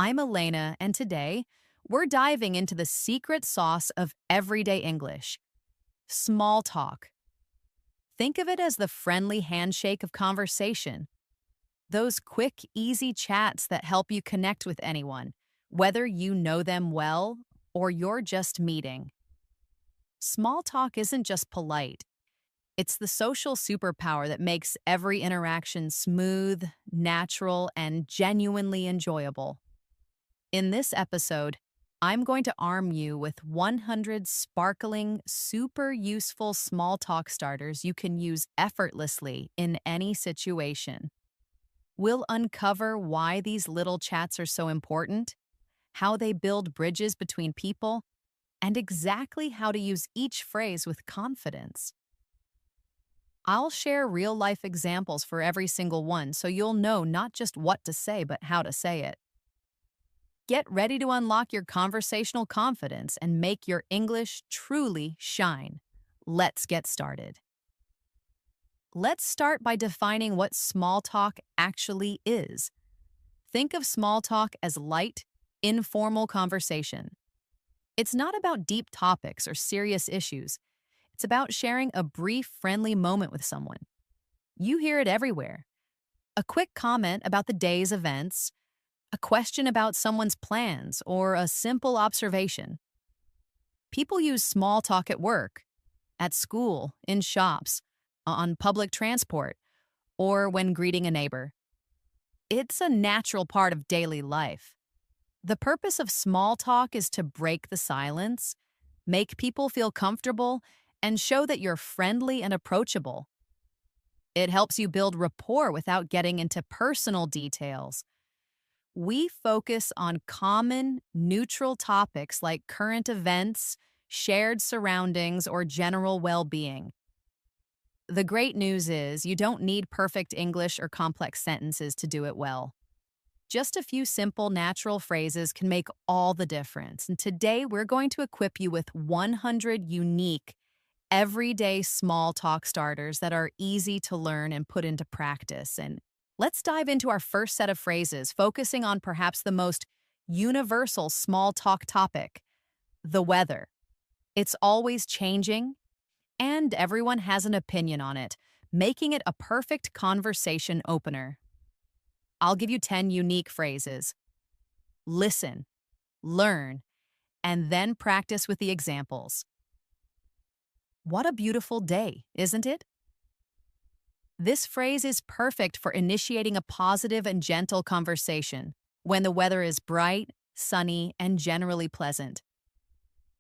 I'm Elena, and today we're diving into the secret sauce of everyday English small talk. Think of it as the friendly handshake of conversation, those quick, easy chats that help you connect with anyone, whether you know them well or you're just meeting. Small talk isn't just polite, it's the social superpower that makes every interaction smooth, natural, and genuinely enjoyable. In this episode, I'm going to arm you with 100 sparkling, super useful small talk starters you can use effortlessly in any situation. We'll uncover why these little chats are so important, how they build bridges between people, and exactly how to use each phrase with confidence. I'll share real life examples for every single one so you'll know not just what to say, but how to say it. Get ready to unlock your conversational confidence and make your English truly shine. Let's get started. Let's start by defining what small talk actually is. Think of small talk as light, informal conversation. It's not about deep topics or serious issues. It's about sharing a brief, friendly moment with someone. You hear it everywhere. A quick comment about the day's events, a question about someone's plans, or a simple observation. People use small talk at work, at school, in shops, on public transport, or when greeting a neighbor. It's a natural part of daily life. The purpose of small talk is to break the silence, make people feel comfortable, and show that you're friendly and approachable. It helps you build rapport without getting into personal details. We focus on common, neutral topics like current events, shared surroundings, or general well being. The great news is you don't need perfect English or complex sentences to do it well. Just a few simple, natural phrases can make all the difference. And today we're going to equip you with 100 unique, everyday small talk starters that are easy to learn and put into practice. And let's dive into our first set of phrases, focusing on perhaps the most universal small talk topic, the weather. It's always changing, and everyone has an opinion on it, making it a perfect conversation opener. I'll give you 10 unique phrases. Listen, learn, and then practice with the examples. What a beautiful day, isn't it? This phrase is perfect for initiating a positive and gentle conversation when the weather is bright, sunny, and generally pleasant.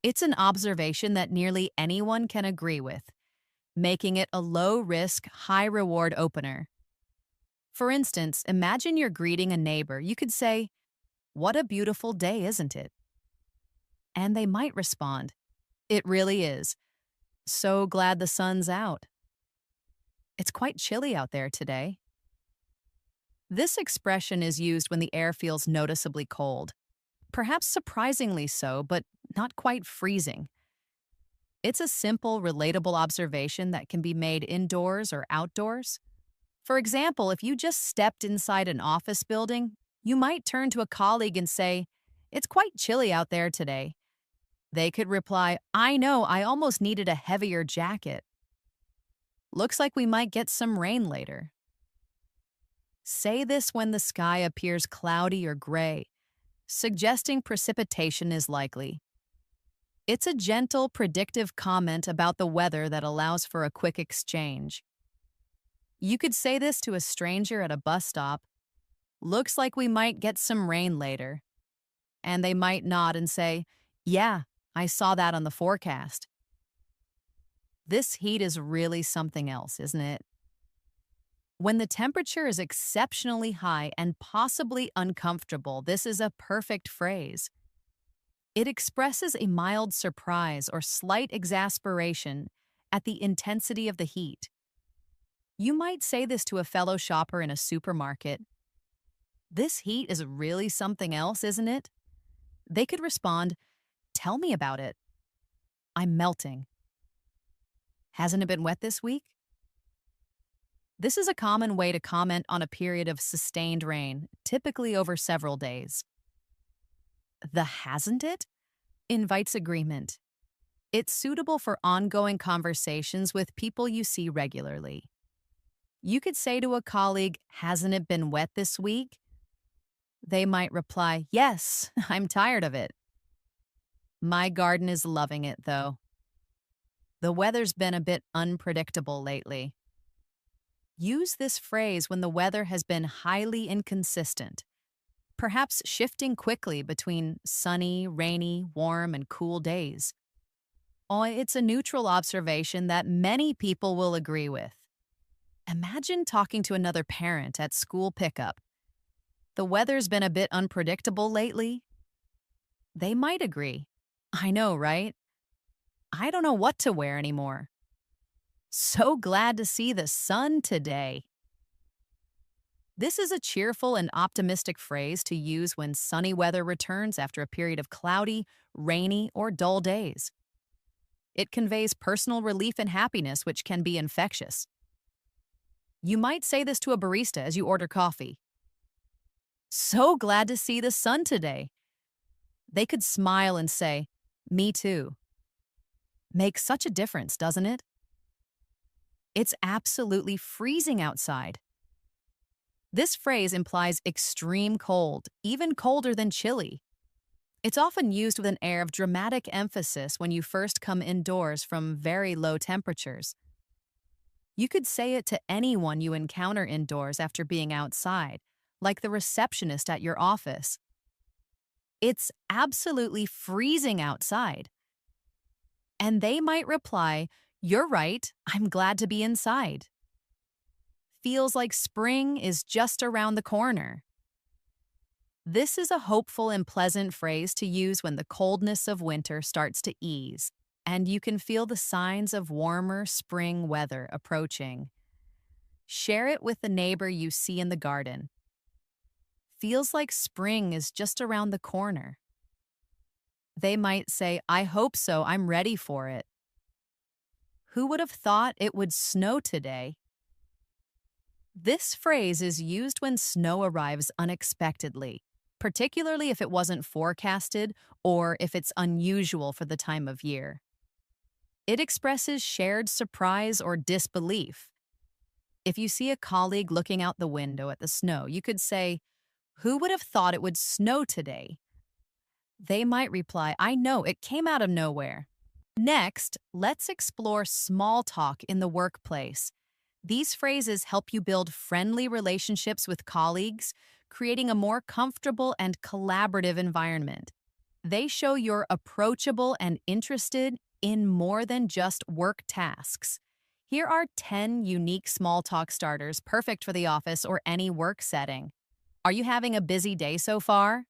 It's an observation that nearly anyone can agree with, making it a low-risk, high-reward opener. For instance, imagine you're greeting a neighbor. You could say, "What a beautiful day, isn't it?" And they might respond, "It really is. So glad the sun's out. It's quite chilly out there today." This expression is used when the air feels noticeably cold, perhaps surprisingly so, but not quite freezing. It's a simple, relatable observation that can be made indoors or outdoors. For example, if you just stepped inside an office building, you might turn to a colleague and say, "It's quite chilly out there today." They could reply, "I know, I almost needed a heavier jacket. Looks like we might get some rain later." Say this when the sky appears cloudy or gray, suggesting precipitation is likely. It's a gentle, predictive comment about the weather that allows for a quick exchange. You could say this to a stranger at a bus stop. "Looks like we might get some rain later." And they might nod and say, "Yeah, I saw that on the forecast." This heat is really something else, isn't it? When the temperature is exceptionally high and possibly uncomfortable, this is a perfect phrase. It expresses a mild surprise or slight exasperation at the intensity of the heat. You might say this to a fellow shopper in a supermarket. "This heat is really something else, isn't it?" They could respond, "Tell me about it. I'm melting. Hasn't it been wet this week?" This is a common way to comment on a period of sustained rain, typically over several days. The hasn't it invites agreement. It's suitable for ongoing conversations with people you see regularly. You could say to a colleague, hasn't it been wet this week? They might reply, yes, I'm tired of it. My garden is loving it, though. The weather's been a bit unpredictable lately. Use this phrase when the weather has been highly inconsistent, perhaps shifting quickly between sunny, rainy, warm, and cool days. Oh, it's a neutral observation that many people will agree with. Imagine talking to another parent at school pickup. The weather's been a bit unpredictable lately. They might agree. I know, right? I don't know what to wear anymore. So glad to see the sun today. This is a cheerful and optimistic phrase to use when sunny weather returns after a period of cloudy, rainy, or dull days. It conveys personal relief and happiness, which can be infectious. You might say this to a barista as you order coffee. So glad to see the sun today. They could smile and say, me too. Makes such a difference, doesn't it? It's absolutely freezing outside. This phrase implies extreme cold, even colder than chilly. It's often used with an air of dramatic emphasis when you first come indoors from very low temperatures. You could say it to anyone you encounter indoors after being outside, like the receptionist at your office. It's absolutely freezing outside. And they might reply, you're right, I'm glad to be inside. Feels like spring is just around the corner. This is a hopeful and pleasant phrase to use when the coldness of winter starts to ease, and you can feel the signs of warmer spring weather approaching. Share it with the neighbor you see in the garden. Feels like spring is just around the corner. They might say, I hope so, I'm ready for it. Who would have thought it would snow today? This phrase is used when snow arrives unexpectedly, particularly if it wasn't forecasted or if it's unusual for the time of year. It expresses shared surprise or disbelief. If you see a colleague looking out the window at the snow, you could say, who would have thought it would snow today? They might reply, I know, it came out of nowhere. Next, let's explore small talk in the workplace. These phrases help you build friendly relationships with colleagues, creating a more comfortable and collaborative environment. They show you're approachable and interested in more than just work tasks. Here are 10 unique small talk starters perfect for the office or any work setting. Are you having a busy day so far?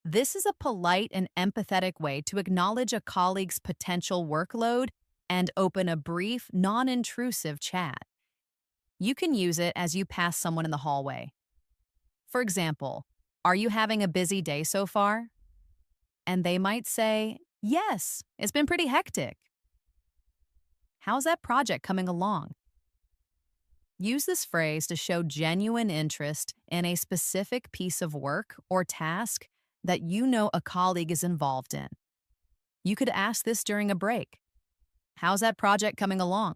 This is a polite and empathetic way to acknowledge a colleague's potential workload and open a brief, non-intrusive chat. You can use it as you pass someone in the hallway. For example, are you having a busy day so far? And they might say, yes, it's been pretty hectic. How's that project coming along? Use this phrase to show genuine interest in a specific piece of work or task that you know a colleague is involved in. You could ask this during a break. How's that project coming along?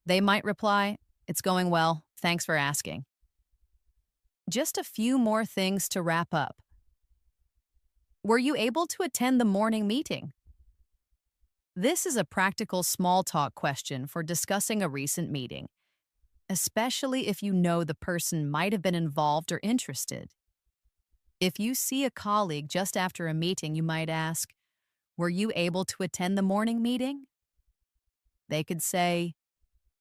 They might reply, it's going well, thanks for asking. Just a few more things to wrap up. Were you able to attend the morning meeting? This is a practical small talk question for discussing a recent meeting, especially if you know the person might have been involved or interested. If you see a colleague just after a meeting, you might ask, were you able to attend the morning meeting? They could say,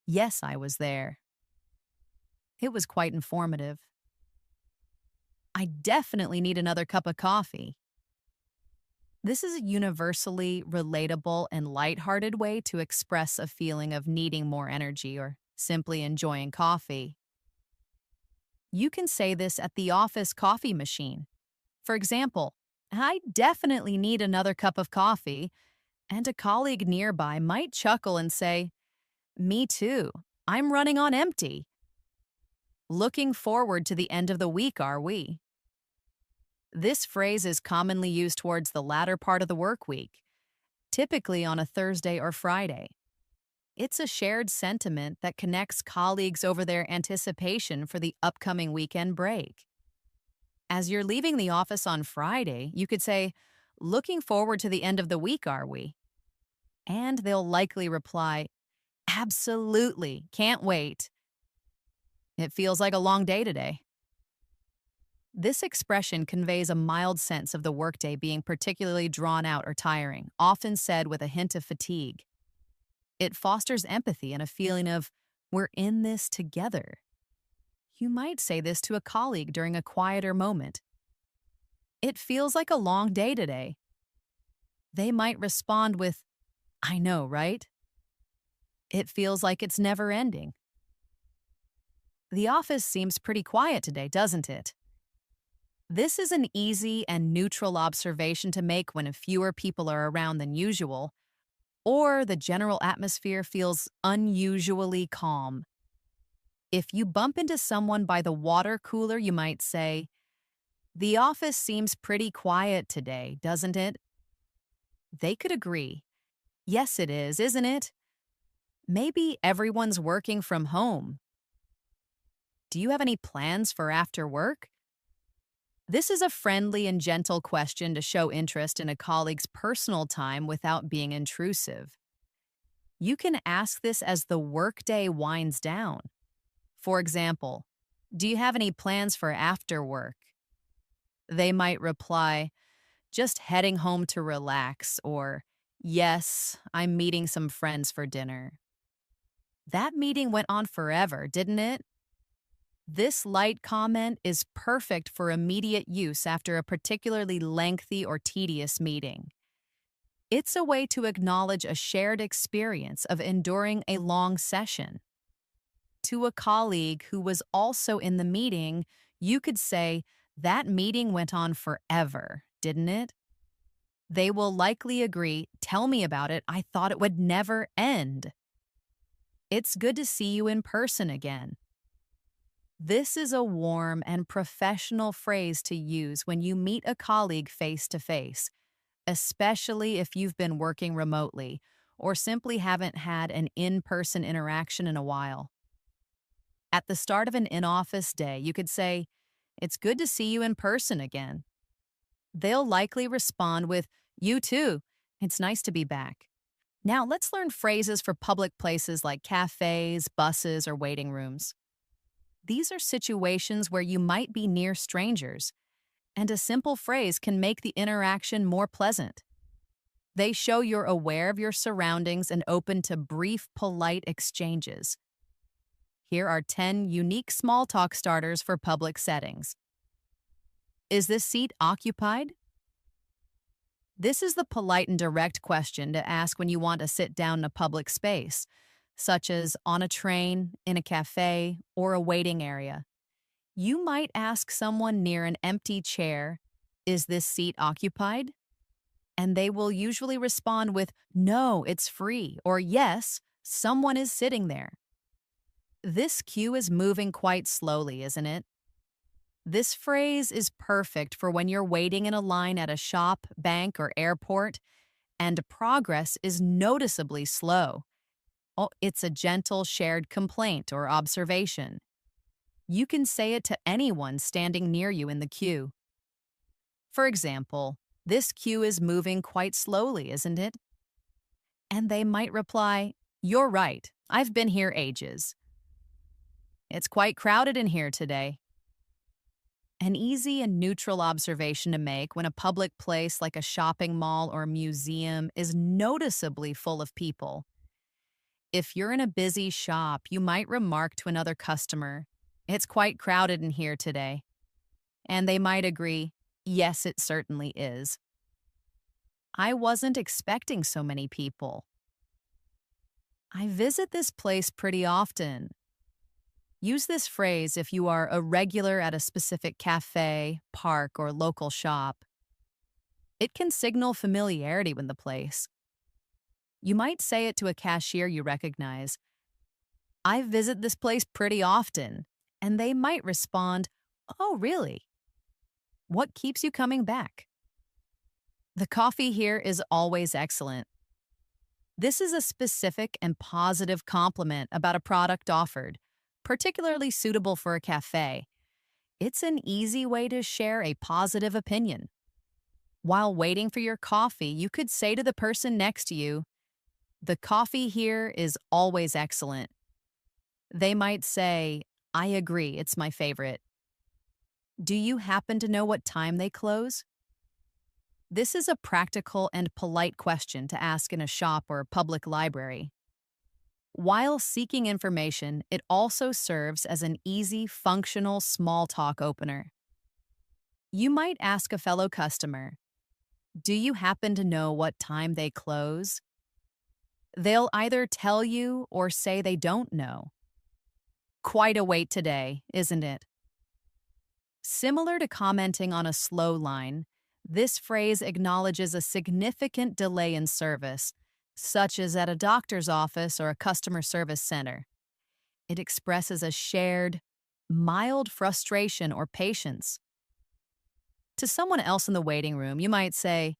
yes, I was there. It was quite informative. I definitely need another cup of coffee. This is a universally relatable and lighthearted way to express a feeling of needing more energy or simply enjoying coffee. You can say this at the office coffee machine. For example, I definitely need another cup of coffee, and a colleague nearby might chuckle and say, me too, I'm running on empty. Looking forward to the end of the week, are we? This phrase is commonly used towards the latter part of the work week, typically on a Thursday or Friday. It's a shared sentiment that connects colleagues over their anticipation for the upcoming weekend break. As you're leaving the office on Friday, you could say, "Looking forward to the end of the week, are we?" And they'll likely reply, "Absolutely, can't wait. It feels like a long day today." This expression conveys a mild sense of the workday being particularly drawn out or tiring, often said with a hint of fatigue. It fosters empathy and a feeling of, "We're in this together." You might say this to a colleague during a quieter moment. "It feels like a long day today." They might respond with, "I know, right? It feels like it's never ending." "The office seems pretty quiet today, doesn't it?" This is an easy and neutral observation to make when fewer people are around than usual, or the general atmosphere feels unusually calm. If you bump into someone by the water cooler, you might say, "The office seems pretty quiet today, doesn't it?" They could agree, "Yes, it is, isn't it? Maybe everyone's working from home. Do you have any plans for after work?" This is a friendly and gentle question to show interest in a colleague's personal time without being intrusive. You can ask this as the workday winds down. For example, "Do you have any plans for after work?" They might reply, "Just heading home to relax," or, "Yes, I'm meeting some friends for dinner." That meeting went on forever, didn't it? This light comment is perfect for immediate use after a particularly lengthy or tedious meeting. It's a way to acknowledge a shared experience of enduring a long session. To a colleague who was also in the meeting, you could say, "That meeting went on forever, didn't it?" They will likely agree, "Tell me about it. I thought it would never end." "It's good to see you in person again." This is a warm and professional phrase to use when you meet a colleague face to face, especially if you've been working remotely or simply haven't had an in-person interaction in a while. At the start of an in-office day, you could say, "It's good to see you in person again." They'll likely respond with, "You too. It's nice to be back." Now let's learn phrases for public places like cafes, buses, or waiting rooms. These are situations where you might be near strangers, and a simple phrase can make the interaction more pleasant. They show you're aware of your surroundings and open to brief, polite exchanges. Here are 10 unique small talk starters for public settings. "Is this seat occupied?" This is the polite and direct question to ask when you want to sit down in a public space, such as on a train, in a cafe, or a waiting area. You might ask someone near an empty chair, "Is this seat occupied?" And they will usually respond with, "No, it's free," or "Yes, someone is sitting there." This queue is moving quite slowly, isn't it? This phrase is perfect for when you're waiting in a line at a shop, bank, or airport, and progress is noticeably slow. Oh, it's a gentle shared complaint or observation. You can say it to anyone standing near you in the queue. For example, "This queue is moving quite slowly, isn't it?" And they might reply, "You're right. I've been here ages. It's quite crowded in here today." An easy and neutral observation to make when a public place like a shopping mall or museum is noticeably full of people. If you're in a busy shop, you might remark to another customer, "It's quite crowded in here today." And they might agree, "Yes, it certainly is. I wasn't expecting so many people. I visit this place pretty often." Use this phrase if you are a regular at a specific cafe, park, or local shop. It can signal familiarity with the place. You might say it to a cashier you recognize, "I visit this place pretty often," and they might respond, "Oh, really?" What keeps you coming back? The coffee here is always excellent. This is a specific and positive compliment about a product offered, particularly suitable for a cafe. It's an easy way to share a positive opinion. While waiting for your coffee, you could say to the person next to you, "The coffee here is always excellent." They might say, "I agree, it's my favorite." Do you happen to know what time they close? This is a practical and polite question to ask in a shop or public library. While seeking information, it also serves as an easy, functional small talk opener. You might ask a fellow customer, "Do you happen to know what time they close?" They'll either tell you or say they don't know. Quite a wait today, isn't it? Similar to commenting on a slow line, this phrase acknowledges a significant delay in service, such as at a doctor's office or a customer service center. It expresses a shared, mild frustration or patience. To someone else in the waiting room, you might say,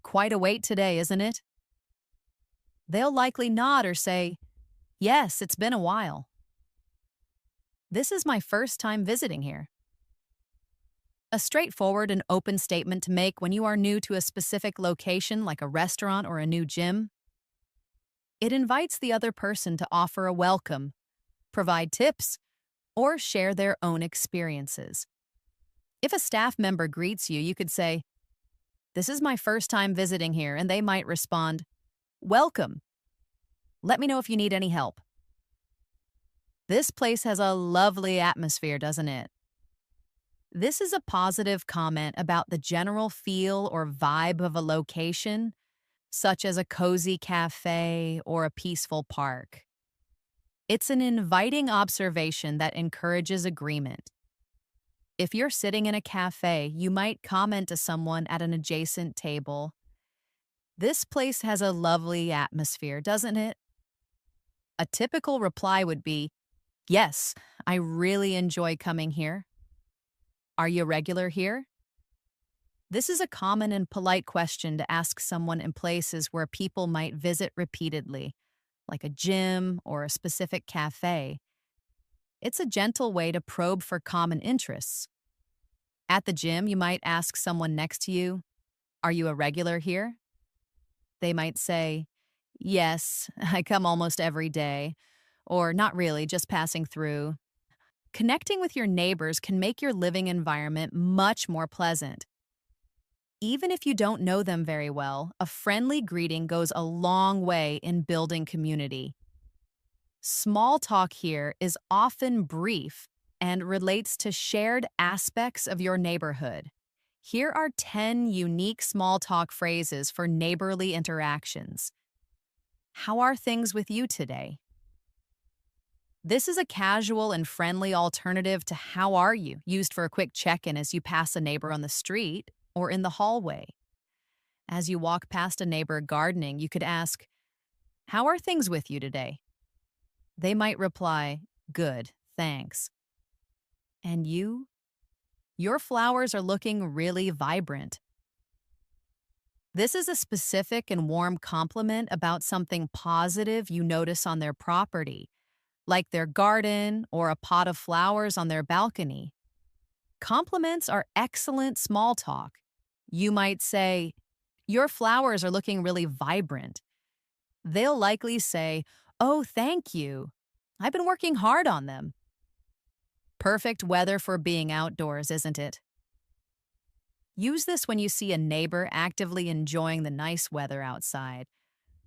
"Quite a wait today, isn't it?" They'll likely nod or say, "Yes, it's been a while." This is my first time visiting here. A straightforward and open statement to make when you are new to a specific location like a restaurant or a new gym. It invites the other person to offer a welcome, provide tips, or share their own experiences. If a staff member greets you, you could say, "This is my first time visiting here," and they might respond, "Welcome. Let me know if you need any help." This place has a lovely atmosphere, doesn't it? This is a positive comment about the general feel or vibe of a location, such as a cozy cafe or a peaceful park. It's an inviting observation that encourages agreement. If you're sitting in a cafe, you might comment to someone at an adjacent table, "This place has a lovely atmosphere, doesn't it?" A typical reply would be, "Yes, I really enjoy coming here." "Are you a regular here?" This is a common and polite question to ask someone in places where people might visit repeatedly, like a gym or a specific cafe. It's a gentle way to probe for common interests. At the gym, you might ask someone next to you, "Are you a regular here?" They might say, "Yes, I come almost every day," or "Not really, just passing through." Connecting with your neighbors can make your living environment much more pleasant. Even if you don't know them very well, a friendly greeting goes a long way in building community. Small talk here is often brief and relates to shared aspects of your neighborhood. Here are 10 unique small talk phrases for neighborly interactions. "How are things with you today?" This is a casual and friendly alternative to "How are you?" used for a quick check-in as you pass a neighbor on the street or in the hallway. As you walk past a neighbor gardening, you could ask, "How are things with you today?" They might reply, "Good, thanks." "And you? Your flowers are looking really vibrant." This is a specific and warm compliment about something positive you notice on their property, like their garden or a pot of flowers on their balcony. Compliments are excellent small talk. You might say, "Your flowers are looking really vibrant." They'll likely say, "Oh, thank you. I've been working hard on them." Perfect weather for being outdoors, isn't it? Use this when you see a neighbor actively enjoying the nice weather outside,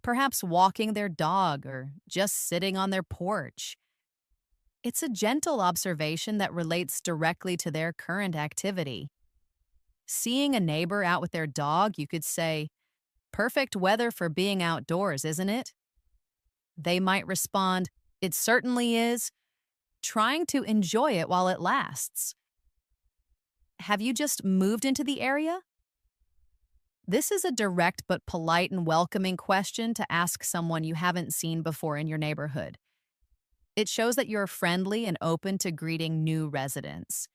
perhaps walking their dog or just sitting on their porch. It's a gentle observation that relates directly to their current activity. Seeing a neighbor out with their dog, you could say, "Perfect weather for being outdoors, isn't it?" They might respond, "It certainly is," trying to enjoy it while it lasts. Have you just moved into the area? This is a direct but polite and welcoming question to ask someone you haven't seen before in your neighborhood. It shows that you're friendly and open to greeting new residents.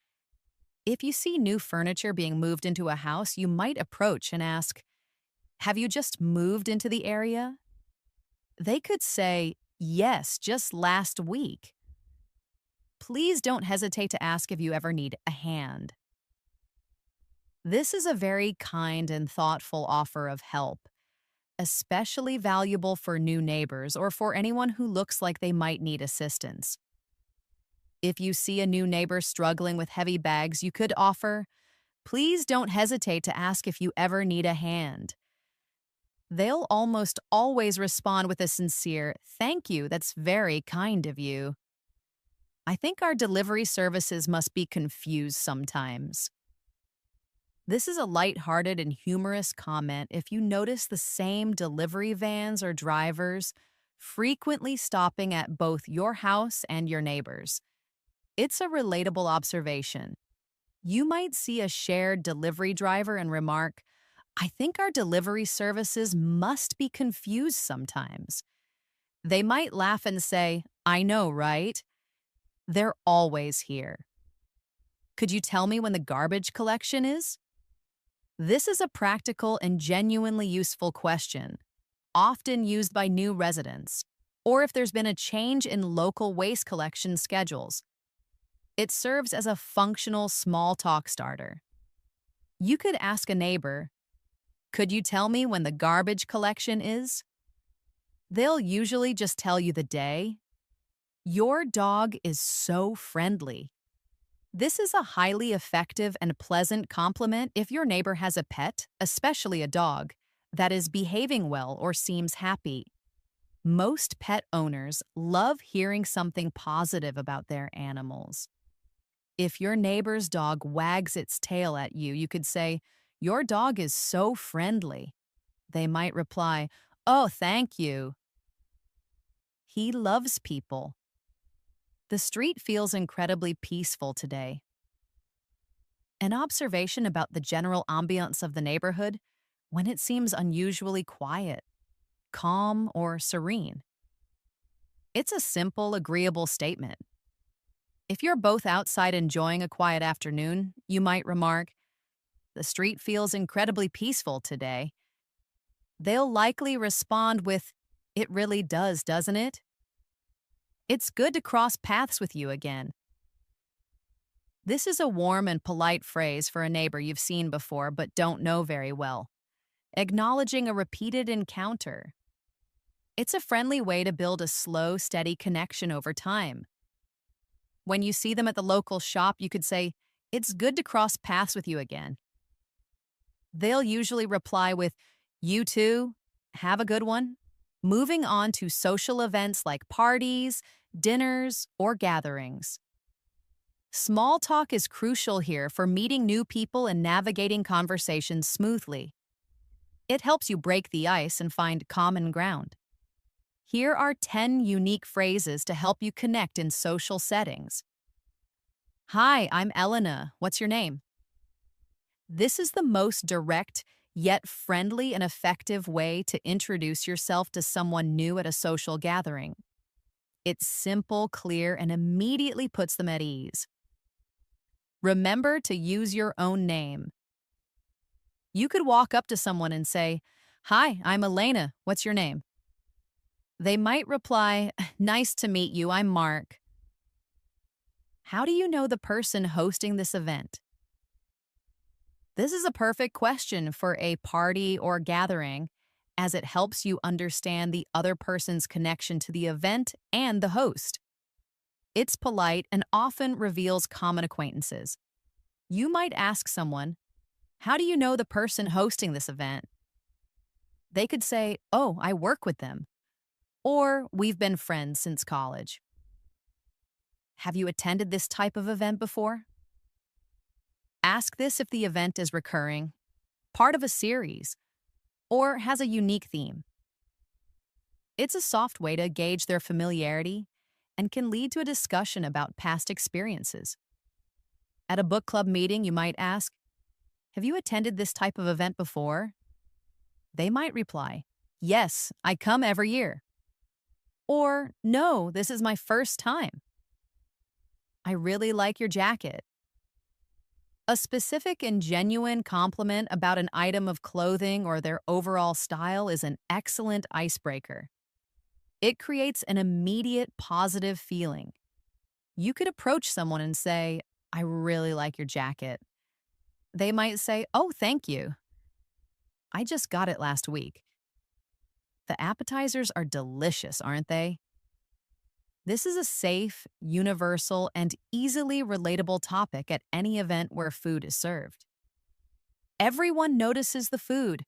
If you see new furniture being moved into a house, you might approach and ask, "Have you just moved into the area?" They could say, "Yes, just last week." Please don't hesitate to ask if you ever need a hand. This is a very kind and thoughtful offer of help, especially valuable for new neighbors or for anyone who looks like they might need assistance. If you see a new neighbor struggling with heavy bags, you could offer, "Please don't hesitate to ask if you ever need a hand." They'll almost always respond with a sincere, "Thank you, that's very kind of you." I think our delivery services must be confused sometimes. This is a lighthearted and humorous comment if you notice the same delivery vans or drivers frequently stopping at both your house and your neighbor's. It's a relatable observation. You might see a shared delivery driver and remark, "I think our delivery services must be confused sometimes." They might laugh and say, "I know, right? They're always here." "Could you tell me when the garbage collection is?" This is a practical and genuinely useful question, often used by new residents, or if there's been a change in local waste collection schedules. It serves as a functional small talk starter. You could ask a neighbor, "Could you tell me when the garbage collection is?" They'll usually just tell you the day. Your dog is so friendly. This is a highly effective and pleasant compliment if your neighbor has a pet, especially a dog, that is behaving well or seems happy. Most pet owners love hearing something positive about their animals. If your neighbor's dog wags its tail at you, you could say, "Your dog is so friendly." They might reply, "Oh, thank you. He loves people." The street feels incredibly peaceful today. An observation about the general ambiance of the neighborhood when it seems unusually quiet, calm, or serene. It's a simple, agreeable statement. If you're both outside enjoying a quiet afternoon, you might remark, "The street feels incredibly peaceful today." They'll likely respond with, "It really does, doesn't it? It's good to cross paths with you again." This is a warm and polite phrase for a neighbor you've seen before but don't know very well, acknowledging a repeated encounter. It's a friendly way to build a slow, steady connection over time. When you see them at the local shop, you could say, "It's good to cross paths with you again." They'll usually reply with, "You too, have a good one." Moving on to social events like parties, dinners, or gatherings. Small talk is crucial here for meeting new people and navigating conversations smoothly. It helps you break the ice and find common ground. Here are 10 unique phrases to help you connect in social settings. "Hi, I'm Elena. What's your name?" This is the most direct, yet friendly and effective way to introduce yourself to someone new at a social gathering. It's simple, clear, and immediately puts them at ease. Remember to use your own name. You could walk up to someone and say, "Hi, I'm Elena. What's your name?" They might reply, "Nice to meet you. I'm Mark." How do you know the person hosting this event? This is a perfect question for a party or gathering, as it helps you understand the other person's connection to the event and the host. It's polite and often reveals common acquaintances. You might ask someone, "How do you know the person hosting this event?" They could say, "Oh, I work with them." Or, "We've been friends since college." Have you attended this type of event before? Ask this if the event is recurring, part of a series, or has a unique theme. It's a soft way to gauge their familiarity and can lead to a discussion about past experiences. At a book club meeting, you might ask, "Have you attended this type of event before?" They might reply, "Yes, I come every year." Or, "No, this is my first time." "I really like your jacket." A specific and genuine compliment about an item of clothing or their overall style is an excellent icebreaker. It creates an immediate positive feeling. You could approach someone and say, I really like your jacket. They might say, Oh, thank you. I just got it last week. The appetizers are delicious, aren't they? This is a safe, universal, and easily relatable topic at any event where food is served. Everyone notices the food.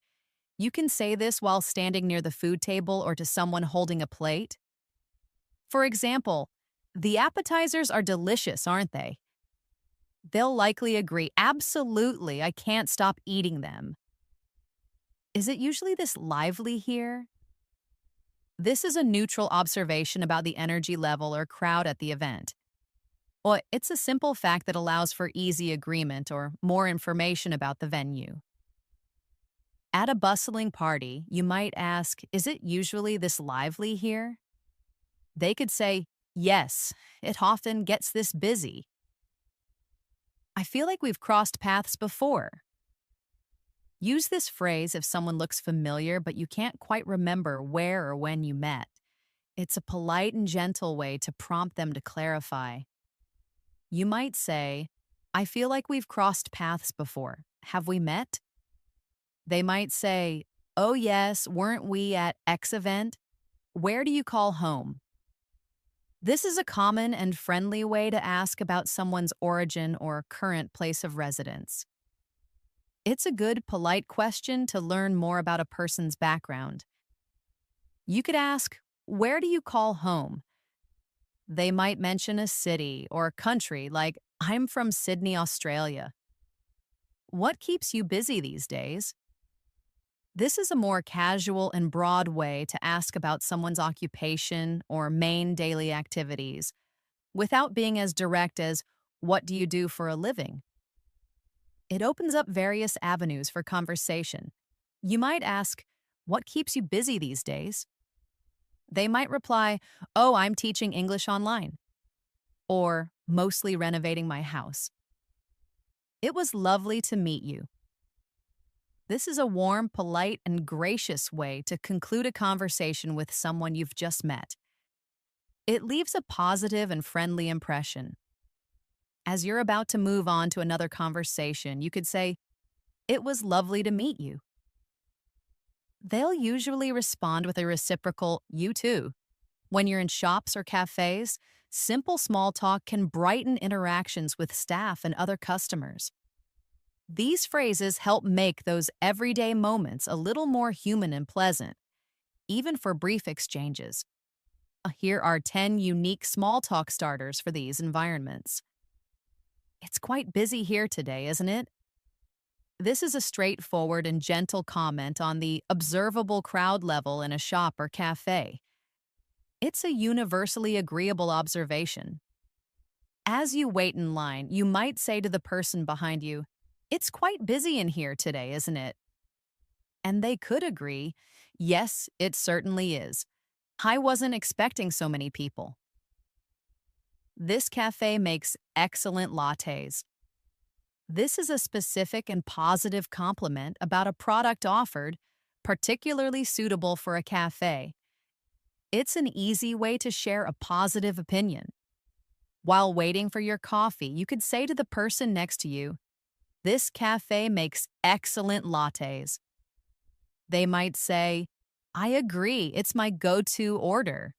You can say this while standing near the food table or to someone holding a plate. For example, the appetizers are delicious, aren't they? They'll likely agree, absolutely, I can't stop eating them. Is it usually this lively here? This is a neutral observation about the energy level or crowd at the event. Well, it's a simple fact that allows for easy agreement or more information about the venue. At a bustling party, you might ask, Is it usually this lively here? They could say, Yes, it often gets this busy. I feel like we've crossed paths before. Use this phrase if someone looks familiar but you can't quite remember where or when you met. It's a polite and gentle way to prompt them to clarify. You might say, I feel like we've crossed paths before. Have we met? They might say, Oh, yes, weren't we at X event? Where do you call home? This is a common and friendly way to ask about someone's origin or current place of residence. It's a good, polite question to learn more about a person's background. You could ask, Where do you call home? They might mention a city or country like, I'm from Sydney, Australia. What keeps you busy these days? This is a more casual and broad way to ask about someone's occupation or main daily activities, without being as direct as, What do you do for a living? It opens up various avenues for conversation. You might ask, What keeps you busy these days? They might reply, Oh, I'm teaching English online. Or, mostly renovating my house. It was lovely to meet you. This is a warm, polite, and gracious way to conclude a conversation with someone you've just met. It leaves a positive and friendly impression. As you're about to move on to another conversation, you could say, It was lovely to meet you. They'll usually respond with a reciprocal, You too. When you're in shops or cafes, simple small talk can brighten interactions with staff and other customers. These phrases help make those everyday moments a little more human and pleasant, even for brief exchanges. Here are 10 unique small talk starters for these environments. It's quite busy here today, isn't it? This is a straightforward and gentle comment on the observable crowd level in a shop or cafe. It's a universally agreeable observation. As you wait in line, you might say to the person behind you, It's quite busy in here today, isn't it? And they could agree, Yes, it certainly is. I wasn't expecting so many people. This cafe makes excellent lattes. This is a specific and positive compliment about a product offered, particularly suitable for a cafe. It's an easy way to share a positive opinion. While waiting for your coffee, you could say to the person next to you, This cafe makes excellent lattes. They might say, I agree, it's my go-to order.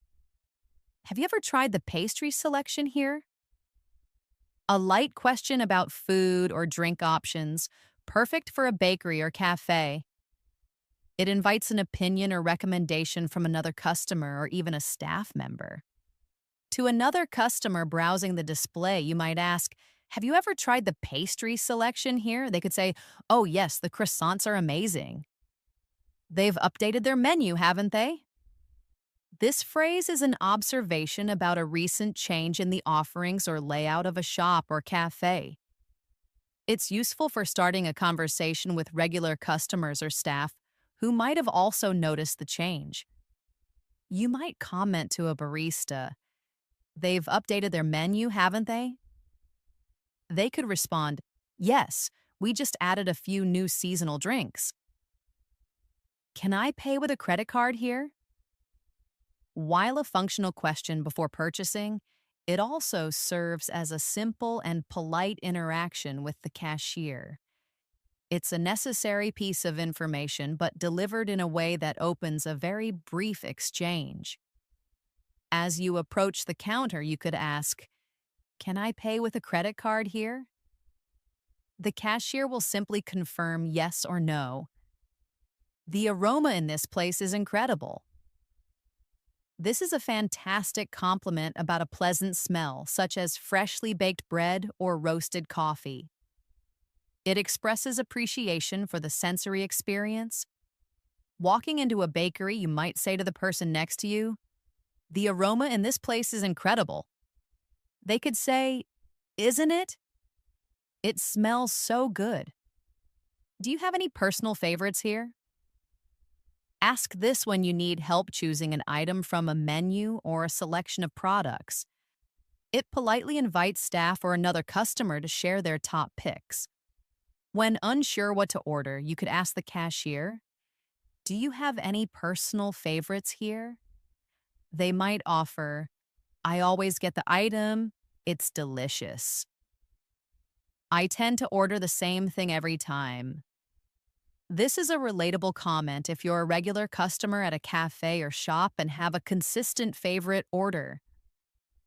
Have you ever tried the pastry selection here? A light question about food or drink options, perfect for a bakery or cafe. It invites an opinion or recommendation from another customer or even a staff member. To another customer browsing the display, you might ask, Have you ever tried the pastry selection here? They could say, Oh, yes, the croissants are amazing. They've updated their menu, haven't they? This phrase is an observation about a recent change in the offerings or layout of a shop or cafe. It's useful for starting a conversation with regular customers or staff who might have also noticed the change. You might comment to a barista, They've updated their menu, haven't they? They could respond, Yes, we just added a few new seasonal drinks. Can I pay with a credit card here? While a functional question before purchasing, it also serves as a simple and polite interaction with the cashier. It's a necessary piece of information, but delivered in a way that opens a very brief exchange. As you approach the counter, you could ask, "Can I pay with a credit card here?" The cashier will simply confirm yes or no. The aroma in this place is incredible. This is a fantastic compliment about a pleasant smell, such as freshly baked bread or roasted coffee. It expresses appreciation for the sensory experience. Walking into a bakery, you might say to the person next to you, "The aroma in this place is incredible." They could say, "Isn't it? It smells so good." Do you have any personal favorites here? Ask this when you need help choosing an item from a menu or a selection of products. It politely invites staff or another customer to share their top picks. When unsure what to order, you could ask the cashier, "Do you have any personal favorites here?" They might offer, "I always get the item. It's delicious. I tend to order the same thing every time." This is a relatable comment if you're a regular customer at a cafe or shop and have a consistent favorite order.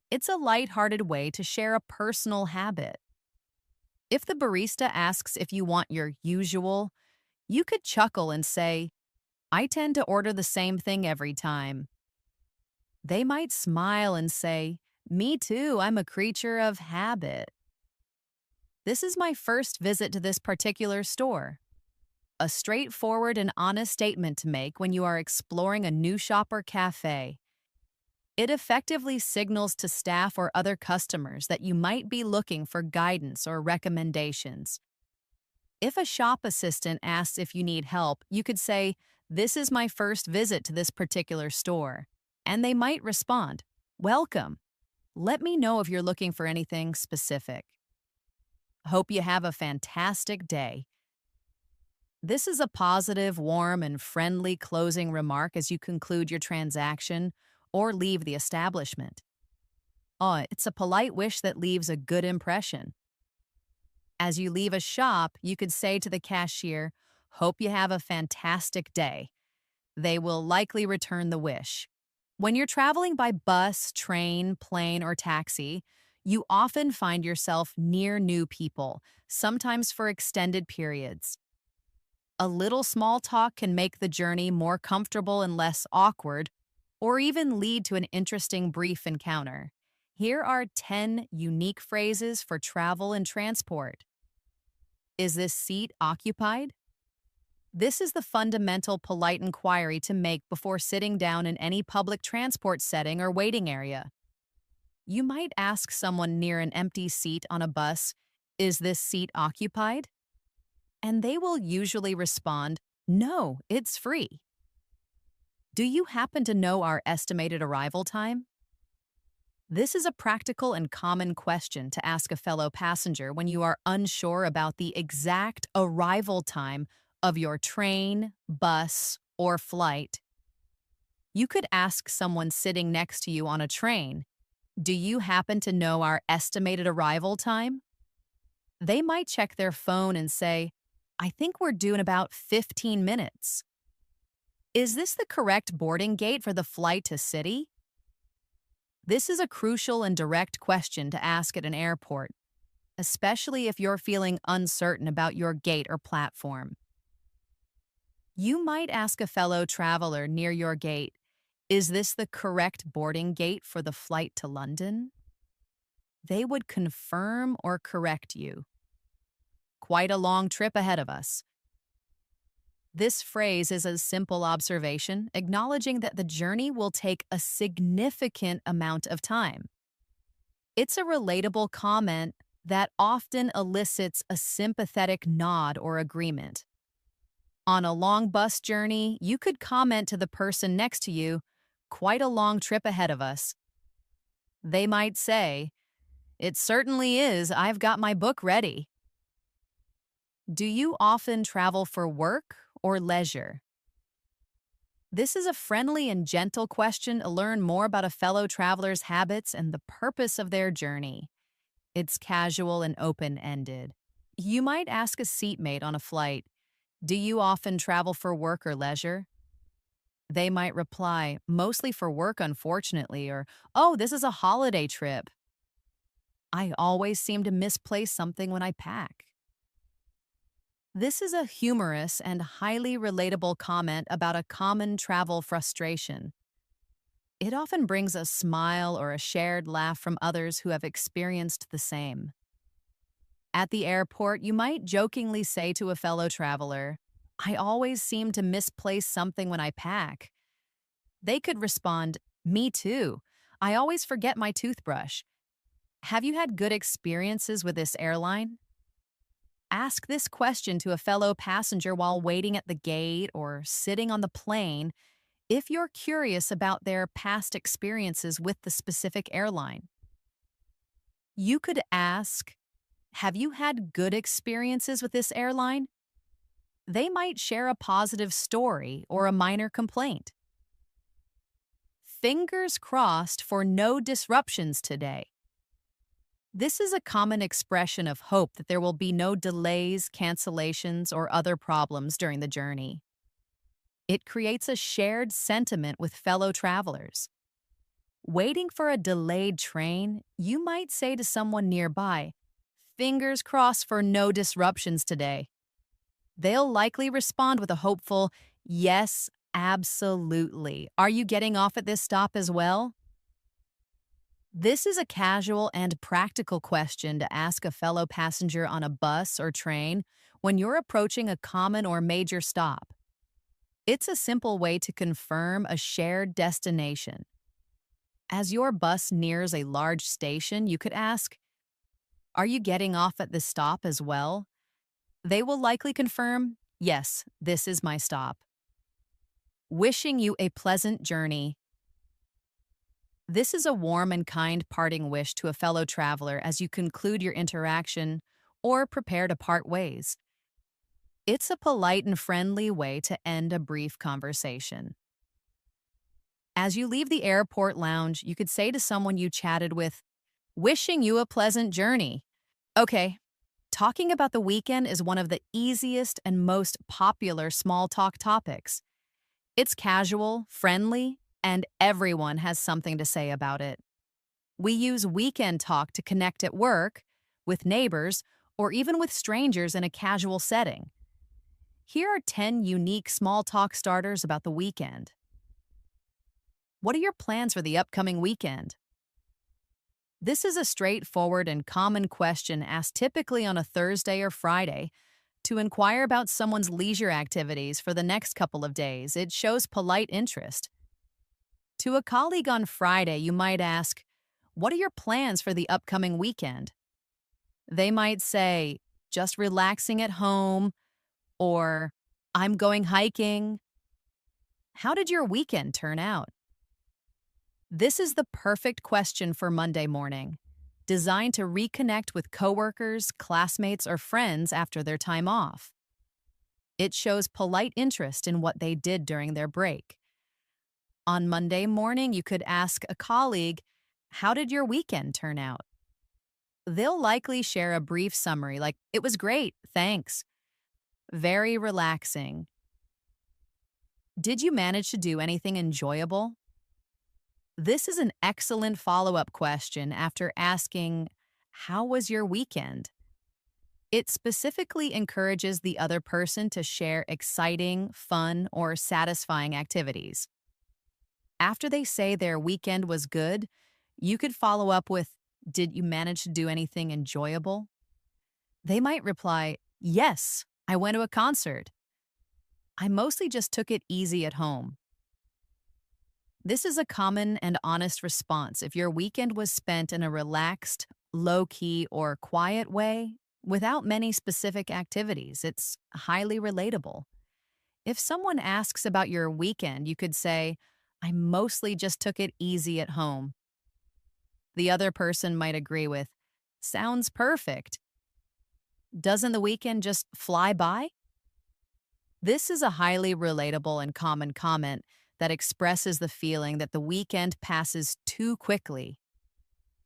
It's a lighthearted way to share a personal habit. If the barista asks if you want your usual, you could chuckle and say, "I tend to order the same thing every time." They might smile and say, "Me too, I'm a creature of habit." This is my first visit to this particular store. A straightforward and honest statement to make when you are exploring a new shop or cafe. It effectively signals to staff or other customers that you might be looking for guidance or recommendations. If a shop assistant asks if you need help, you could say, "This is my first visit to this particular store." And they might respond, "Welcome. Let me know if you're looking for anything specific." Hope you have a fantastic day. This is a positive, warm, and friendly closing remark as you conclude your transaction or leave the establishment. It's a polite wish that leaves a good impression. As you leave a shop, you could say to the cashier, "Hope you have a fantastic day." They will likely return the wish. When you're traveling by bus, train, plane, or taxi, you often find yourself near new people, sometimes for extended periods. A little small talk can make the journey more comfortable and less awkward, or even lead to an interesting brief encounter. Here are 10 unique phrases for travel and transport. Is this seat occupied? This is the fundamental polite inquiry to make before sitting down in any public transport setting or waiting area. You might ask someone near an empty seat on a bus, "Is this seat occupied?" And they will usually respond, "No, it's free." Do you happen to know our estimated arrival time? This is a practical and common question to ask a fellow passenger when you are unsure about the exact arrival time of your train, bus, or flight. You could ask someone sitting next to you on a train, "Do you happen to know our estimated arrival time?" They might check their phone and say, "I think we're due in about 15 minutes. Is this the correct boarding gate for the flight to city?" This is a crucial and direct question to ask at an airport, especially if you're feeling uncertain about your gate or platform. You might ask a fellow traveler near your gate, "Is this the correct boarding gate for the flight to London?" They would confirm or correct you. Quite a long trip ahead of us. This phrase is a simple observation, acknowledging that the journey will take a significant amount of time. It's a relatable comment that often elicits a sympathetic nod or agreement. On a long bus journey, you could comment to the person next to you, "Quite a long trip ahead of us." They might say, "It certainly is, I've got my book ready." Do you often travel for work or leisure? This is a friendly and gentle question to learn more about a fellow traveler's habits and the purpose of their journey. It's casual and open ended. You might ask a seatmate on a flight, do you often travel for work or leisure? They might reply, mostly for work, unfortunately, or, oh, this is a holiday trip. I always seem to misplace something when I pack. This is a humorous and highly relatable comment about a common travel frustration. It often brings a smile or a shared laugh from others who have experienced the same. At the airport, you might jokingly say to a fellow traveler, I always seem to misplace something when I pack. They could respond, me too. I always forget my toothbrush. Have you had good experiences with this airline? Ask this question to a fellow passenger while waiting at the gate or sitting on the plane if you're curious about their past experiences with the specific airline. You could ask, have you had good experiences with this airline? They might share a positive story or a minor complaint. Fingers crossed for no disruptions today. This is a common expression of hope that there will be no delays, cancellations, or other problems during the journey. It creates a shared sentiment with fellow travelers. Waiting for a delayed train, you might say to someone nearby, fingers crossed for no disruptions today. They'll likely respond with a hopeful, yes, absolutely. Are you getting off at this stop as well? This is a casual and practical question to ask a fellow passenger on a bus or train when you're approaching a common or major stop. It's a simple way to confirm a shared destination. As your bus nears a large station, you could ask, are you getting off at this stop as well? They will likely confirm, yes, this is my stop. Wishing you a pleasant journey. This is a warm and kind parting wish to a fellow traveler as you conclude your interaction or prepare to part ways. It's a polite and friendly way to end a brief conversation. As you leave the airport lounge, you could say to someone you chatted with, wishing you a pleasant journey. Okay, talking about the weekend is one of the easiest and most popular small talk topics. It's casual, friendly, and everyone has something to say about it. We use weekend talk to connect at work, with neighbors, or even with strangers in a casual setting. Here are 10 unique small talk starters about the weekend. What are your plans for the upcoming weekend? This is a straightforward and common question asked typically on a Thursday or Friday to inquire about someone's leisure activities for the next couple of days. It shows polite interest. To a colleague on Friday, you might ask, what are your plans for the upcoming weekend? They might say, just relaxing at home, or I'm going hiking. How did your weekend turn out? This is the perfect question for Monday morning, designed to reconnect with coworkers, classmates, or friends after their time off. It shows polite interest in what they did during their break. On Monday morning, you could ask a colleague, how did your weekend turn out? They'll likely share a brief summary like, it was great, thanks. Very relaxing. Did you manage to do anything enjoyable? This is an excellent follow-up question after asking, how was your weekend? It specifically encourages the other person to share exciting, fun, or satisfying activities. After they say their weekend was good, you could follow up with, did you manage to do anything enjoyable? They might reply, yes, I went to a concert. I mostly just took it easy at home. This is a common and honest response if your weekend was spent in a relaxed, low-key, or quiet way without many specific activities. It's highly relatable. If someone asks about your weekend, you could say, I mostly just took it easy at home. The other person might agree with, sounds perfect. Doesn't the weekend just fly by? This is a highly relatable and common comment that expresses the feeling that the weekend passes too quickly.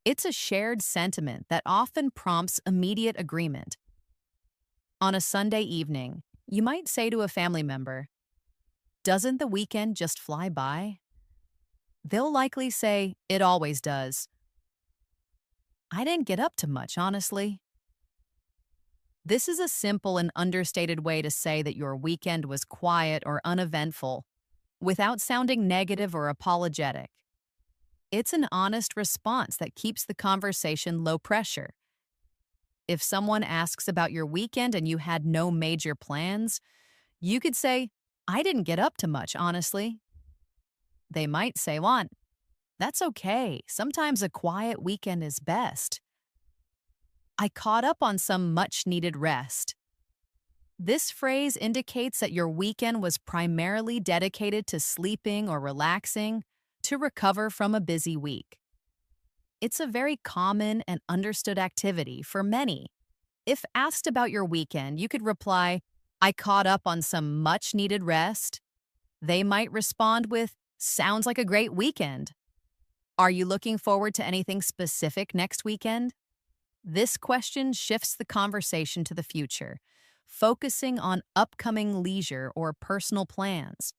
It's a shared sentiment that often prompts immediate agreement. On a Sunday evening, you might say to a family member, "Doesn't the weekend just fly by?" They'll likely say, "It always does." "I didn't get up to much, honestly." This is a simple and understated way to say that your weekend was quiet or uneventful without sounding negative or apologetic. It's an honest response that keeps the conversation low pressure. If someone asks about your weekend and you had no major plans, you could say, "I didn't get up to much, honestly." They might say, "Want, that's okay. Sometimes a quiet weekend is best. I caught up on some much needed rest." This phrase indicates that your weekend was primarily dedicated to sleeping or relaxing to recover from a busy week. It's a very common and understood activity for many. If asked about your weekend, you could reply, "I caught up on some much needed rest." They might respond with, "Sounds like a great weekend." "Are you looking forward to anything specific next weekend?" This question shifts the conversation to the future, focusing on upcoming leisure or personal plans.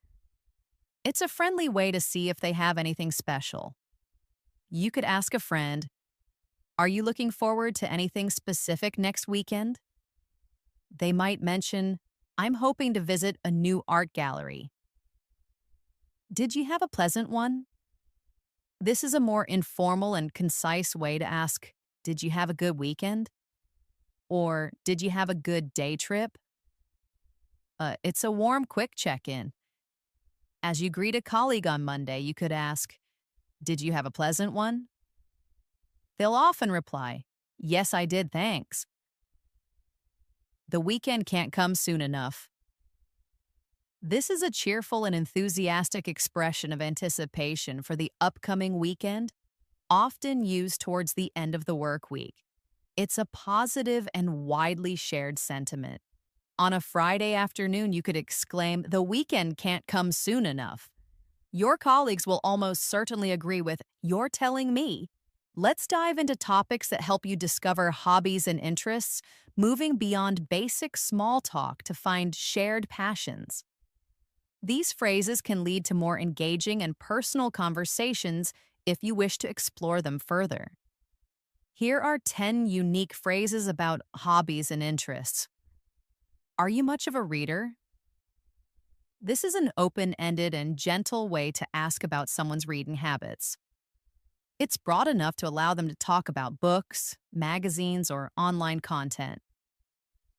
It's a friendly way to see if they have anything special. You could ask a friend, "Are you looking forward to anything specific next weekend?" They might mention, "I'm hoping to visit a new art gallery." "Did you have a pleasant one?" This is a more informal and concise way to ask, "Did you have a good weekend?" Or, "Did you have a good day trip?" It's a warm, quick check in. As you greet a colleague on Monday, you could ask, "Did you have a pleasant one?" They'll often reply, "Yes, I did, thanks." The weekend can't come soon enough. This is a cheerful and enthusiastic expression of anticipation for the upcoming weekend, often used towards the end of the work week. It's a positive and widely shared sentiment. On a Friday afternoon, you could exclaim, "The weekend can't come soon enough." Your colleagues will almost certainly agree with, "You're telling me." Let's dive into topics that help you discover hobbies and interests, moving beyond basic small talk to find shared passions. These phrases can lead to more engaging and personal conversations if you wish to explore them further. Here are 10 unique phrases about hobbies and interests. Are you much of a reader? This is an open-ended and gentle way to ask about someone's reading habits. It's broad enough to allow them to talk about books, magazines, or online content.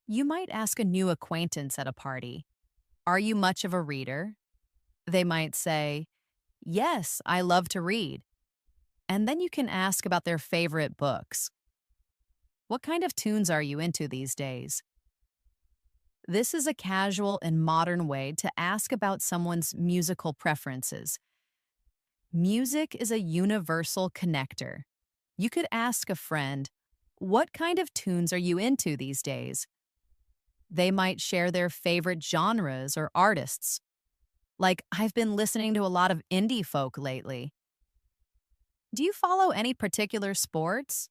You might ask a new acquaintance at a party, "Are you much of a reader?" They might say, "Yes, I love to read." And then you can ask about their favorite books. "What kind of tunes are you into these days?" This is a casual and modern way to ask about someone's musical preferences. Music is a universal connector. You could ask a friend, "What kind of tunes are you into these days?" They might share their favorite genres or artists. Like, "I've been listening to a lot of indie folk lately." "Do you follow any particular sports?"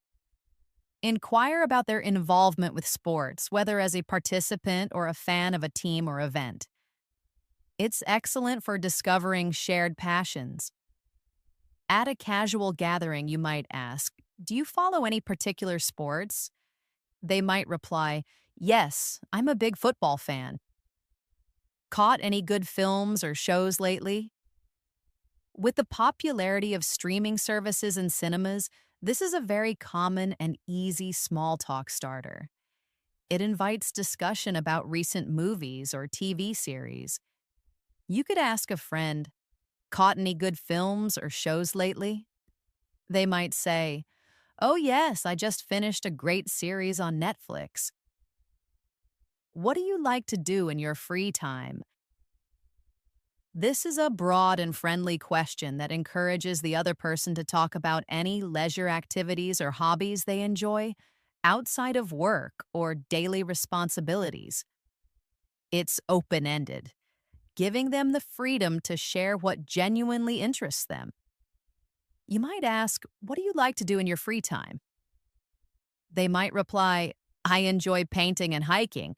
Inquire about their involvement with sports, whether as a participant or a fan of a team or event. It's excellent for discovering shared passions. At a casual gathering, you might ask, "Do you follow any particular sports?" They might reply, "Yes, I'm a big football fan." Caught any good films or shows lately? With the popularity of streaming services and cinemas, this is a very common and easy small talk starter. It invites discussion about recent movies or TV series. You could ask a friend, "Caught any good films or shows lately?" They might say, "Oh, yes, I just finished a great series on Netflix." What do you like to do in your free time? This is a broad and friendly question that encourages the other person to talk about any leisure activities or hobbies they enjoy, outside of work or daily responsibilities. It's open ended, giving them the freedom to share what genuinely interests them. You might ask, "What do you like to do in your free time?" They might reply, "I enjoy painting and hiking."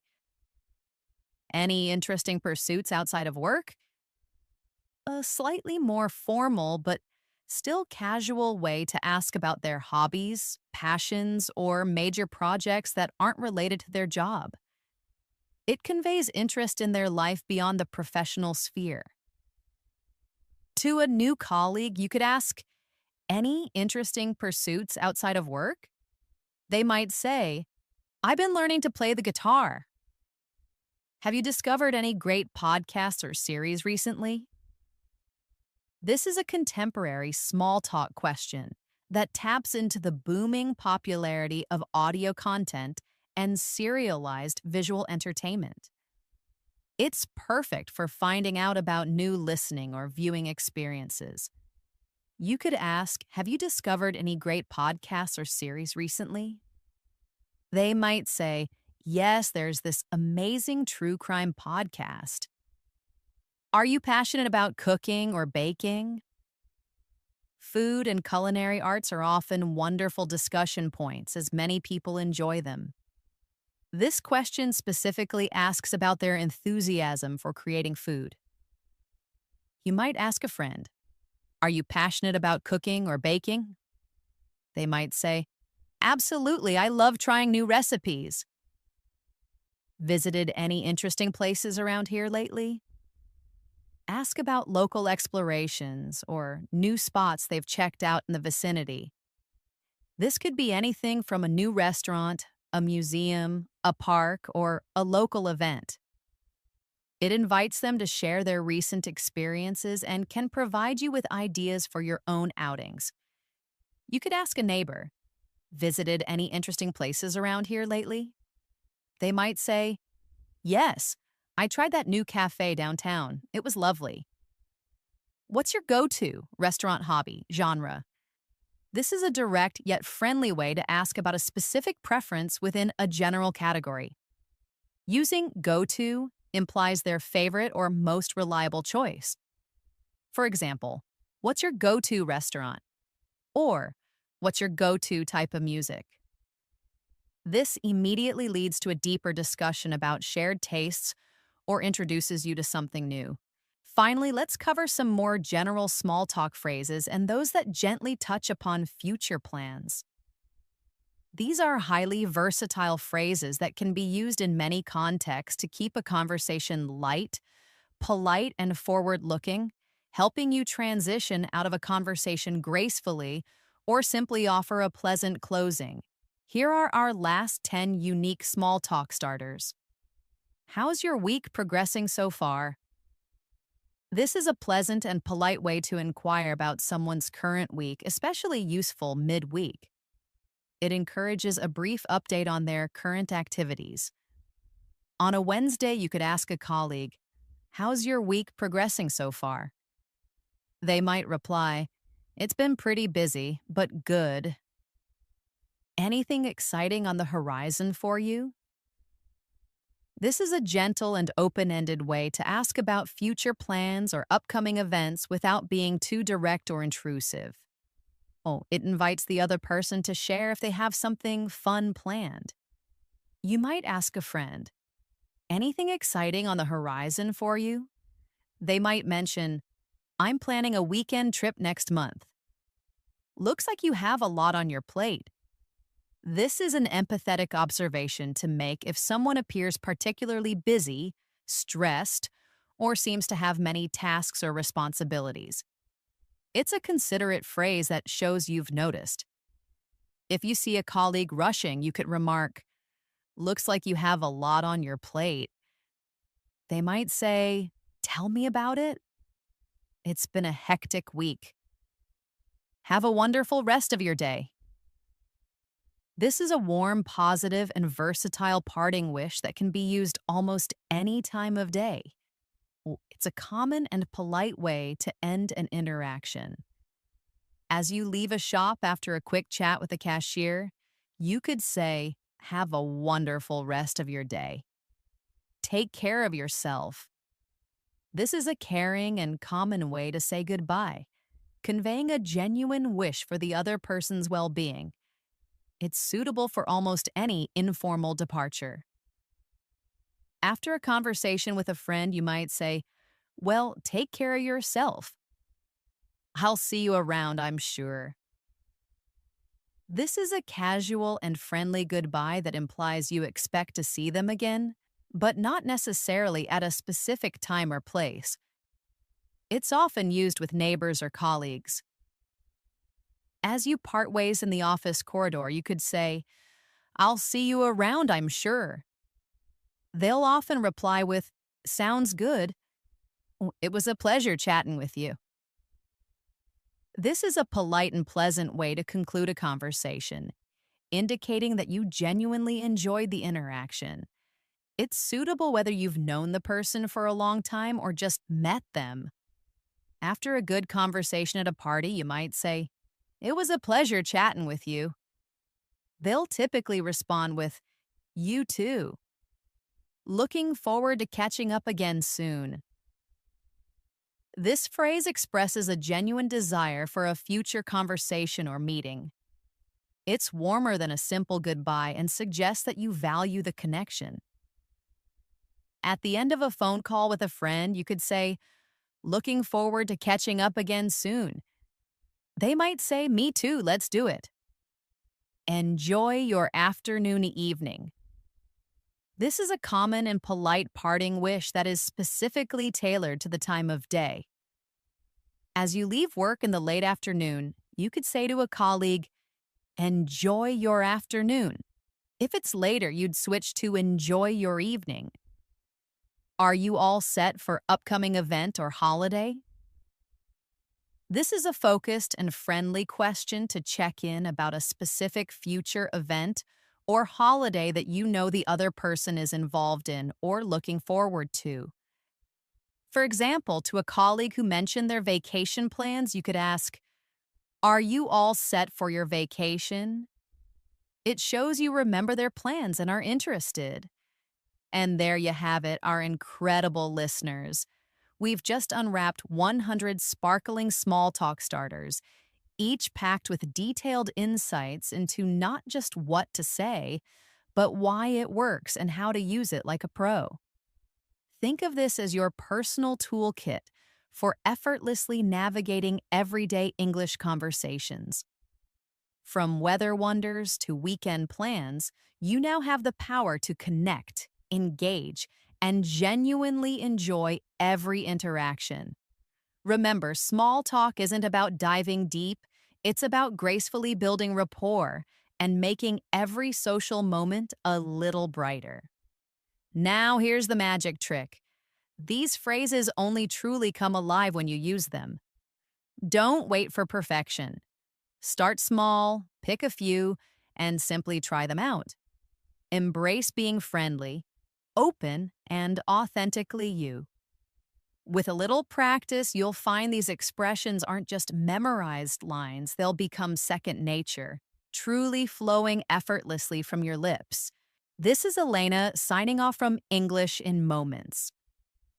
Any interesting pursuits outside of work? A slightly more formal but still casual way to ask about their hobbies, passions, or major projects that aren't related to their job. It conveys interest in their life beyond the professional sphere. To a new colleague, you could ask, "Any interesting pursuits outside of work?" They might say, "I've been learning to play the guitar." Have you discovered any great podcasts or series recently? This is a contemporary small talk question that taps into the booming popularity of audio content and serialized visual entertainment. It's perfect for finding out about new listening or viewing experiences. You could ask, "Have you discovered any great podcasts or series recently?" They might say, "Yes, there's this amazing true crime podcast." Are you passionate about cooking or baking? Food and culinary arts are often wonderful discussion points as many people enjoy them. This question specifically asks about their enthusiasm for creating food. You might ask a friend, "Are you passionate about cooking or baking?" They might say, "Absolutely, I love trying new recipes." Visited any interesting places around here lately? Ask about local explorations or new spots they've checked out in the vicinity. This could be anything from a new restaurant, a museum, a park, or a local event. It invites them to share their recent experiences and can provide you with ideas for your own outings. You could ask a neighbor, "Visited any interesting places around here lately?" They might say, "Yes, I tried that new cafe downtown. It was lovely." What's your go-to restaurant hobby genre? This is a direct yet friendly way to ask about a specific preference within a general category. Using go-to implies their favorite or most reliable choice. For example, "What's your go-to restaurant?" Or, "What's your go-to type of music?" This immediately leads to a deeper discussion about shared tastes or introduces you to something new. Finally, let's cover some more general small talk phrases and those that gently touch upon future plans. These are highly versatile phrases that can be used in many contexts to keep a conversation light, polite, and forward looking, helping you transition out of a conversation gracefully or simply offer a pleasant closing. Here are our last 10 unique small talk starters. "How's your week progressing so far?" This is a pleasant and polite way to inquire about someone's current week, especially useful midweek. It encourages a brief update on their current activities. On a Wednesday, you could ask a colleague, "How's your week progressing so far?" They might reply, "It's been pretty busy, but good." Anything exciting on the horizon for you? This is a gentle and open-ended way to ask about future plans or upcoming events without being too direct or intrusive. Oh, it invites the other person to share if they have something fun planned. You might ask a friend, "Anything exciting on the horizon for you?" They might mention, "I'm planning a weekend trip next month." Looks like you have a lot on your plate. This is an empathetic observation to make if someone appears particularly busy, stressed, or seems to have many tasks or responsibilities. It's a considerate phrase that shows you've noticed. If you see a colleague rushing, you could remark, "Looks like you have a lot on your plate." They might say, "Tell me about it." It's been a hectic week. Have a wonderful rest of your day. This is a warm, positive, and versatile parting wish that can be used almost any time of day. It's a common and polite way to end an interaction. As you leave a shop after a quick chat with the cashier, You could say, "Have a wonderful rest of your day." "Take care of yourself." This is a caring and common way to say goodbye, conveying a genuine wish for the other person's well being. It's suitable for almost any informal departure. After a conversation with a friend, you might say, "Well, take care of yourself. I'll see you around, I'm sure." This is a casual and friendly goodbye that implies you expect to see them again, but not necessarily at a specific time or place. It's often used with neighbors or colleagues. As you part ways in the office corridor, you could say, "I'll see you around, I'm sure." They'll often reply with, "Sounds good. It was a pleasure chatting with you." This is a polite and pleasant way to conclude a conversation, indicating that you genuinely enjoyed the interaction. It's suitable whether you've known the person for a long time or just met them. After a good conversation at a party, you might say, "It was a pleasure chatting with you." They'll typically respond with, "You too. Looking forward to catching up again soon." This phrase expresses a genuine desire for a future conversation or meeting. It's warmer than a simple goodbye and suggests that you value the connection. At the end of a phone call with a friend, you could say, "Looking forward to catching up again soon." They might say, "Me too, let's do it." Enjoy your afternoon evening. This is a common and polite parting wish that is specifically tailored to the time of day. As you leave work in the late afternoon, you could say to a colleague, "Enjoy your afternoon." If it's later, you'd switch to "Enjoy your evening." Are you all set for upcoming event or holiday? This is a focused and friendly question to check in about a specific future event or holiday that you know the other person is involved in or looking forward to. For example, to a colleague who mentioned their vacation plans, you could ask, "Are you all set for your vacation?" It shows you remember their plans and are interested. And there you have it, our incredible listeners. We've just unwrapped 100 sparkling small talk starters, each packed with detailed insights into not just what to say, but why it works and how to use it like a pro. Think of this as your personal toolkit for effortlessly navigating everyday English conversations. From weather wonders to weekend plans, you now have the power to connect, engage, and genuinely enjoy every interaction. Remember, small talk isn't about diving deep, it's about gracefully building rapport and making every social moment a little brighter. Now, here's the magic trick. These phrases only truly come alive when you use them. Don't wait for perfection. Start small, pick a few, and simply try them out. Embrace being friendly, open, and authentically you. With a little practice, you'll find these expressions aren't just memorized lines, they'll become second nature, truly flowing effortlessly from your lips. This is Elena signing off from English in Moments.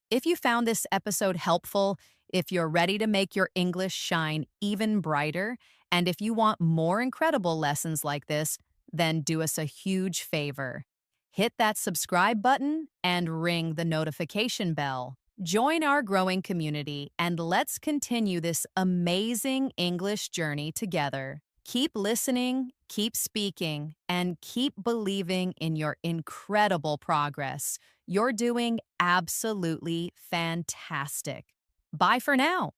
If you found this episode helpful, if you're ready to make your English shine even brighter, and if you want more incredible lessons like this, then do us a huge favor. Hit that subscribe button and ring the notification bell. Join our growing community and let's continue this amazing English journey together. Keep listening, keep speaking, and keep believing in your incredible progress. You're doing absolutely fantastic. Bye for now.